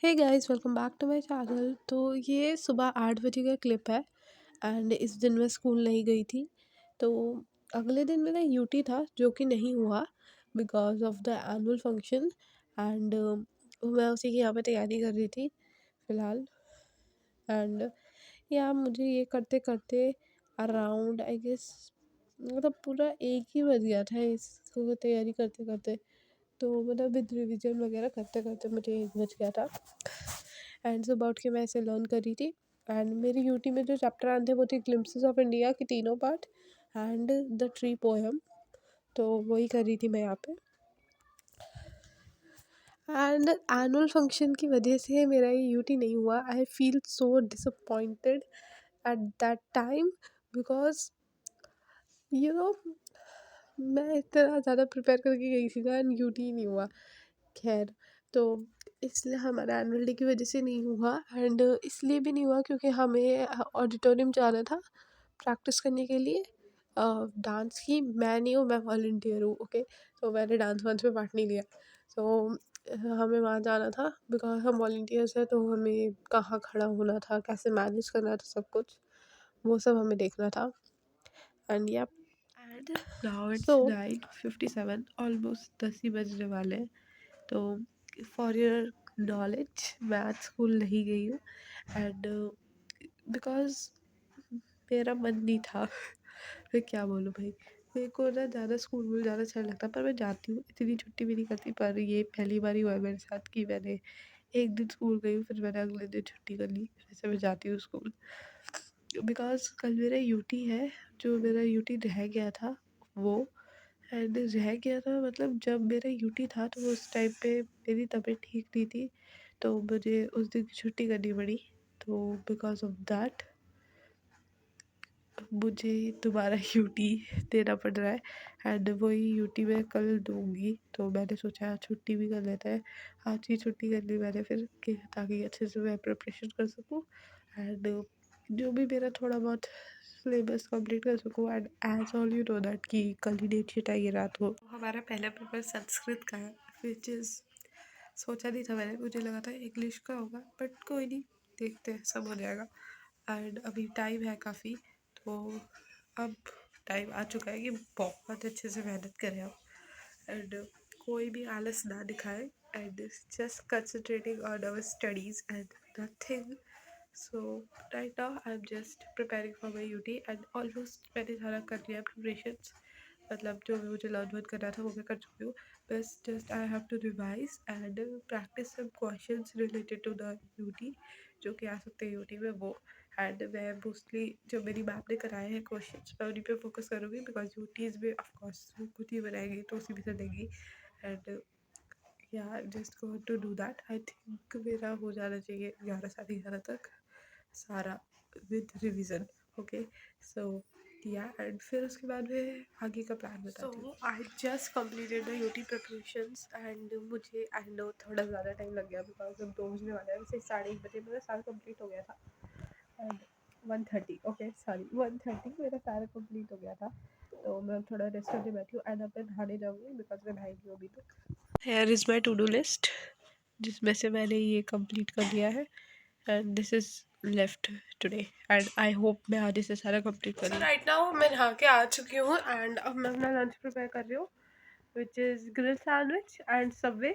Hey guys, welcome back to my channel. तो ये सुबह 8 बजे का क्लिप है। एंड इस दिन मैं स्कूल नहीं गई थी। तो अगले दिन मेरा यूटी था जो कि नहीं हुआ because of the annual function. And मैं उसी की यहाँ पे तैयारी कर रही थी फ़िलहाल। एंड या मुझे ये करते करते अराउंड आई गेस मतलब पूरा 1 ही बज गया था इसको तैयारी करते करते। तो मतलब विद रिविजन वगैरह करते करते मुझे 1 बज गया था। एंड सुबह उठ के मैं इसे लर्न कर रही थी। एंड मेरी यूटी में जो चैप्टर आए थे वो थे ग्लिम्पसेस ऑफ इंडिया की तीनों part and the tree poem. तो वही कर रही थी मैं यहाँ पे। एंड एनुअल फंक्शन की वजह से मेरा ये यूटी नहीं हुआ। I feel so disappointed at that time because you know मैं इतना ज़्यादा प्रिपेयर करके गई थी ना एंड यूटी नहीं हुआ। खैर, तो इसलिए हमारा एनुअल डे की वजह से नहीं हुआ। एंड इसलिए भी नहीं हुआ क्योंकि हमें ऑडिटोरियम जाना था प्रैक्टिस करने के लिए डांस की। मैं नहीं हूँ, मैं वॉलंटियर हूँ। ओके, तो मैंने डांस वांस में पार्ट नहीं लिया। तो हमें वहाँ जाना था बिकॉज हम वॉलंटियर्स हैं। तो हमें कहाँ खड़ा होना था, कैसे मैनेज करना था, सब कुछ वो सब हमें देखना था। एंड या एंड नाउ इट्स 9:57, ऑलमोस्ट 10 ही बजने वाले हैं। तो फॉर योर नॉलेज मैं आज स्कूल नहीं गई हूँ। एंड बिकॉज मेरा मन नहीं था। मैं क्या बोलूँ भाई, मेरे को ना ज़्यादा स्कूल में ज़्यादा अच्छा नहीं लगता, पर मैं जाती हूँ, इतनी छुट्टी भी नहीं करती। पर ये पहली बार ही हुआ है मेरे साथ कि मैंने एक दिन स्कूल गई हूँ फिर मैंने अगले दिन छुट्टी कर ली, फिर से मैं जाती हूँ स्कूल। बिकॉज कल मेरा यूटी है, जो मेरा यूटी रह गया था वो। एंड रह गया था मतलब जब मेरा यूटी था तो उस टाइम पे मेरी तबीयत ठीक नहीं थी, तो मुझे उस दिन की छुट्टी करनी पड़ी। तो बिकॉज ऑफ दैट मुझे दोबारा यूटी देना पड़ रहा है। एंड वही यूटी मैं कल दूँगी, तो मैंने सोचा छुट्टी भी कर लेते हैं। आज ही छुट्टी कर ली मैंने फिर कि ताकि अच्छे से मैं प्रिपरेशन कर सकूँ एंड जो भी मेरा थोड़ा बहुत सिलेबस कंप्लीट कर सकूँ। And as all you know that कि कल ही डेट शीट आई है रात को। हमारा पहला पेपर संस्कृत का है विच इज़ सोचा नहीं था मैंने, मुझे लगा था इंग्लिश का होगा, बट कोई नहीं, देखते हैं, सब हो जाएगा। एंड अभी टाइम है काफ़ी, तो अब टाइम आ चुका है कि बहुत अच्छे से मेहनत करें आप। एंड कोई भी आलस ना दिखाए and just concentrating on our studies and nothing. So right now I am just preparing for my UT and almost मैंने सारा कर लिया प्रिपरेशंस। मतलब जो भी मुझे लर्न वर्न करना था वो मैं कर चुकी हूँ। बस just I have to revise and practice some questions related to the UT जो कि आ सकते हैं यूटी में वो। एंड मैं मोस्टली जो मेरी मैम ने कराए हैं क्वेश्चंस मैं उन्हीं पे फोकस करूँगी बिकॉज यूटीज़ में ऑफकोर्स वो खुद ही बनाएंगी तो उसी में से देंगी। एंड या just go to do that. I think मेरा हो जाना चाहिए 11 साढ़े 11 तक सारा विद रिविज़न। ओके, सो या एंड फिर उसके बाद में आगे का प्लान बताती हूँ। I just completed the UT preparations and मुझे आई नो थोड़ा ज़्यादा टाइम लग गया बिकॉज अब 2 बजने वाला है। वैसे 1:30 बजे मेरा सारा कंप्लीट हो गया था। एंड 1:30 ओके सॉरी 1:30 मेरा सारा कंप्लीट हो गया था। तो मैं थोड़ा रेस्ट करने बैठी हूँ एंड अब मैं नहाने जाऊँगी बिकॉज मैं नहाई नहीं हूँ अभी तक। Here is my to do list जिसमें से मैंने ये कंप्लीट कर लिया है and this is left today and I hope मैं आज इसे सारा कंप्लीट कर लूँ। राइट नाउ मैं नहा के आ चुकी हूँ एंड अब मैं अपना लंच प्रिपेयर कर रही हूँ which is grill sandwich and Subway.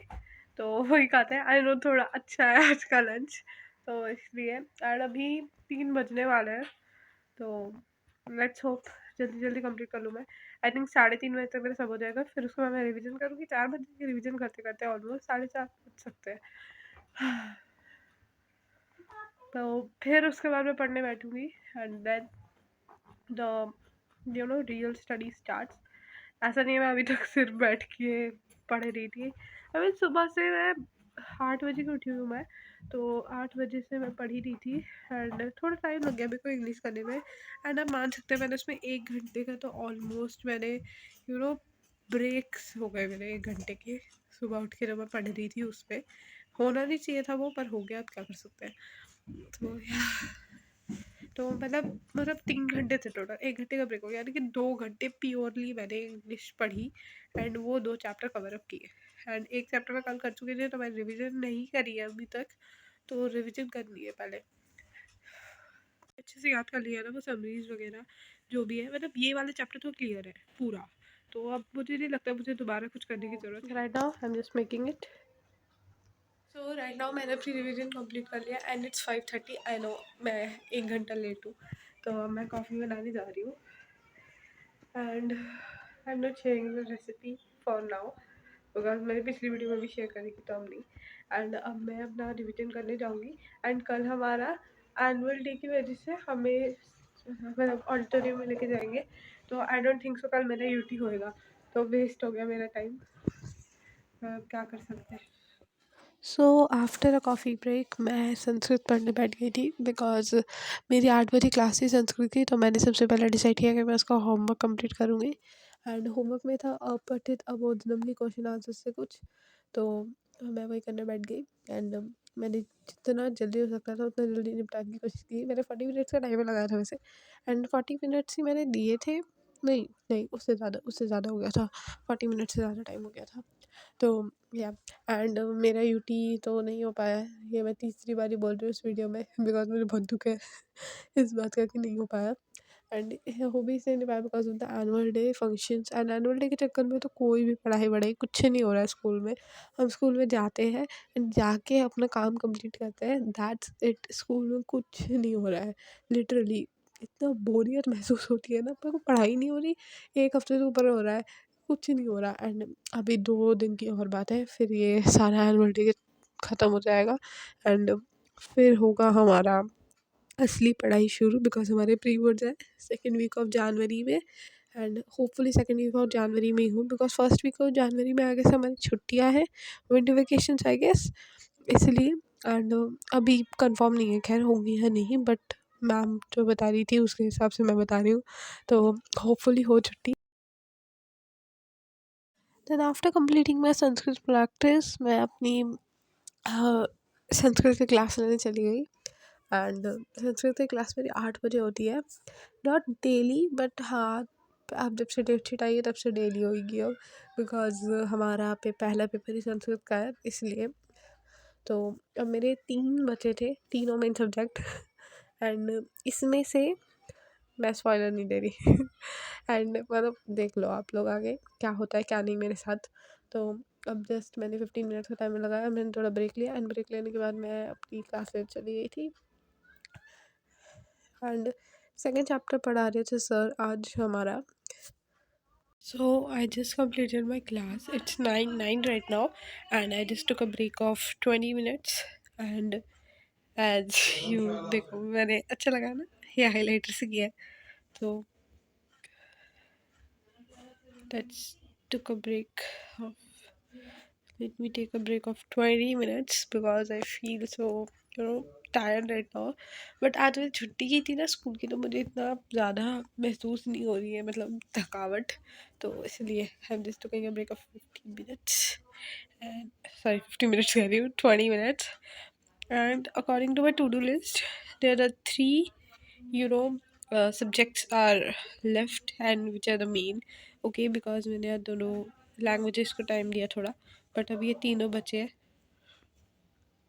तो वही खाते हैं। आई नो थोड़ा अच्छा है आज का लंच, तो इसलिए। एंड अभी 3 बजने वाले हैं, तो लेट्स होप जल्दी जल्दी कंप्लीट कर लूँ मैं। आई थिंक 3:30 बजे तक मेरा सब हो जाएगा। फिर उसके बाद मैं रिवीजन करूँगी। 4 बजे की रिवीजन करते करते ऑलमोस्ट 4:30 बज सकते हैं। तो फिर उसके बाद मैं पढ़ने बैठूँगी and then the real study starts. ऐसा नहीं है मैं अभी तक सिर्फ बैठ के पढ़ रही थी। अभी सुबह से मैं 8 बजे की उठी हूँ मैं, तो 8 बजे से मैं पढ़ ही रही थी। एंड थोड़ा टाइम लग गया मेरे को इंग्लिश करने में। एंड आप मान सकते हैं मैंने उसमें 1 घंटे का तो ऑलमोस्ट मैंने ब्रेक्स हो गए मेरे 1 घंटे के। सुबह उठ के जब मैं पढ़ रही थी उस पर होना नहीं चाहिए था वो, पर हो गया, अब क्या कर सकते हैं। तो मतलब 3 घंटे थे टोटल, 1 घंटे का ब्रेक हो गया, यानी कि 2 घंटे प्योरली मैंने इंग्लिश पढ़ी एंड वो 2 चैप्टर कवर अप किए। एंड एक चैप्टर मैं कल कर चुकी थी, तो मैंने रिविज़न नहीं करी है अभी तक, तो रिविज़न करनी है पहले। अच्छे से याद कर लिया ना वो समरीज वगैरह जो भी है, मतलब ये वाला चैप्टर तो क्लियर है पूरा, तो अब मुझे नहीं लगता मुझे दोबारा कुछ करने की ज़रूरत है। Right now I am just making it. So right now मैंने अपनी रिवीजन कंप्लीट कर लिया एंड इट्स 5:30। आई नो मैं 1 घंटा लेट हूँ, तो मैं कॉफ़ी बनाने जा रही हूँ and I am not sharing the recipe for now because मैंने पिछली वीडियो में भी शेयर करी थी, तो हम नहीं। एंड अब मैं अपना रिविजन करने जाऊँगी एंड कल हमारा एनुअल डे की वजह से हमें मतलब ऑडिटोरियम में लेके जाएंगे, तो आई डोंट थिंक सो कल मेरा यूटी होएगा, तो वेस्ट हो गया मेरा टाइम, क्या कर सकते हैं। So after a coffee break मैं संस्कृत पढ़ने बैठ गई थी बिकॉज मेरी 8 बजे क्लास थी संस्कृत की, तो मैंने सबसे पहले डिसाइड किया कि मैं उसका होमवर्क कंप्लीट करूँगी। एंड होमवर्क में था अपठित अबोधनम क्वेश्चन आंसर से कुछ, तो मैं वही करने बैठ गई एंड मैंने जितना जल्दी हो सकता था उतना जल्दी निपटाने की कोशिश की। मैंने 40 मिनट्स का टाइमर लगाया था वैसे, एंड 40 मिनट्स ही मैंने दिए थे, नहीं नहीं उससे ज़्यादा हो गया था, 40 मिनट से ज़्यादा टाइम हो गया था। तो या एंड मेरा यूटी तो नहीं हो पाया है, ये मैं तीसरी बारी बोल रही हूँ इस वीडियो में बिकॉज मुझे बहुत दुख है इस बात का कि नहीं हो पाया। एंड हो भी इसलिए नहीं पाया because of the annual day functions, and annual day के चक्कर में तो कोई भी पढ़ाई वढ़ाई कुछ नहीं हो रहा है स्कूल में। हम स्कूल में जाते हैं एंड जाके अपना काम कंप्लीट करते हैं, दैट्स इट। स्कूल में कुछ नहीं हो रहा है लिटरली। इतना बोरियत महसूस होती है ना, पर को पढ़ाई नहीं हो रही, 1 हफ्ते से ऊपर हो रहा है, कुछ नहीं हो रहा। एंड अभी 2 दिन की और बात है, फिर ये सारा एनुअल डे ख़त्म हो जाएगा एंड फिर होगा हमारा असली पढ़ाई शुरू बिकॉज हमारे प्री बोर्ड्स है 2nd वीक ऑफ जनवरी में, and hopefully 2nd week of जनवरी में ही हो बिकॉज 1st वीक ऑफ जनवरी में आगे से हमारी छुट्टियाँ हैं, विंटर वेकेशंस आई गेस, इसलिए। एंड अभी कंफर्म नहीं है खैर होंगी या नहीं, बट मैम जो बता रही थी उसके हिसाब से मैं बता रही हूँ, तो होपफुली हो छुट्टी। Then after completing my Sanskrit practice मैं अपनी संस्कृत की क्लास लेने चली गई एंड संस्कृत की क्लास मेरी 8 बजे होती है, नॉट डेली बट हाँ, अब जब से डेटशीट आई है तब से डेली होगी अब, बिकॉज हमारा पहला पेपर ही संस्कृत का है इसलिए। तो अब मेरे 3 बचे थे, तीनों मेन सब्जेक्ट एंड इसमें से मैं स्पॉइलर नहीं दे रही एंड मतलब देख लो आप लोग आगे क्या होता है क्या नहीं मेरे साथ। तो अब जस्ट मैंने 15 मिनट्स का टाइम लगाया, मैंने थोड़ा ब्रेक लिया एंड ब्रेक लेने के बाद मैं अपनी क्लास ले चली गई थी एंड सेकेंड चैप्टर पढ़ा रहे थे सर आज हमारा। So I just completed my class. It's 9 right now, and I just took a break of 20 minutes. And as you देखो मैंने अच्छा लगा ना, ये हाईलाइटर से किया है, तो let's took a break of let me take a break of 20 minutes because I feel so tired right now. But आज मेरी छुट्टी की थी ना स्कूल की, तो मुझे इतना ज़्यादा महसूस नहीं हो रही है मतलब थकावट, तो इसलिए I am just taking a break of 15 minutes and sorry 50 minutes कह रही हूँ, 20 minutes. And according to my to do list there are 3 subjects are left and which are the main, okay, because मैंने यार दोनों languages को time दिया थोड़ा, but अब ये तीनों बचे हैं।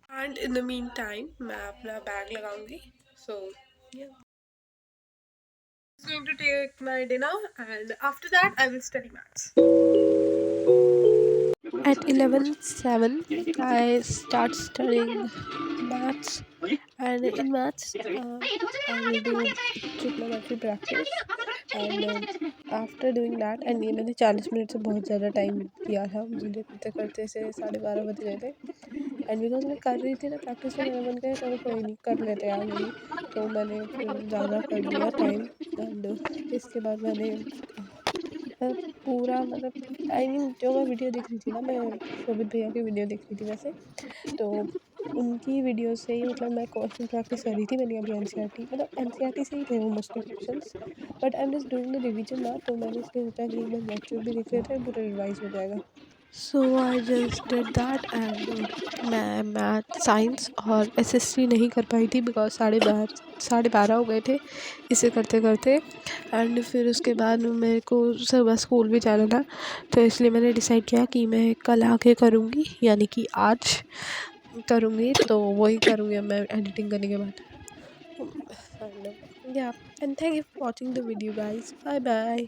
And in the mean time मैं अपना बैग लगाऊंगी, सो going to take my dinner and after that I will study maths. At 11:07 I start studying maths, and in maths I will do trigonometry practice and after doing that, and ये मैंने 40 minute से बहुत ज़्यादा time दिया था, मुझे करते करते से 12:30 बज गए थे एंड बिकॉज मैं कर रही थी ना प्रैक्टिस, तो मेरा मन करे चलो कोई नहीं कर लेते यार वही, तो मैंने फिर ज़्यादा कर लिया टाइम एंड इसके बाद मैंने पूरा मतलब आई मीन जो मैं वीडियो देख रही थी ना, मैं शोभित भैया की वीडियो देख रही थी वैसे, तो उनकी वीडियो से ही मतलब मैं क्वेश्चन प्रैक्टिस कर रही थी। मैंने अभी एनसीईआरटी मतलब एनसीईआरटी से ही थे वो mostly questions, but I am just doing the revision ना, तो मैंने इसलिए सोचा कि एक बार लेक्चर भी देख लेते हैं, पूरा रिवाइज हो जाएगा। So I just did that and मैं मैथ साइंस और एसएससी नहीं कर पाई थी बिकॉज 12:30 हो गए थे इसे करते करते। एंड फिर उसके बाद मेरे को सुबह स्कूल भी जाना था, तो इसलिए मैंने डिसाइड किया कि मैं कल आके करूँगी, यानी कि आज करूँगी, तो वही करूँगी अब मैं एडिटिंग करने के बाद। एंड या and thank you for watching the video guys, bye bye.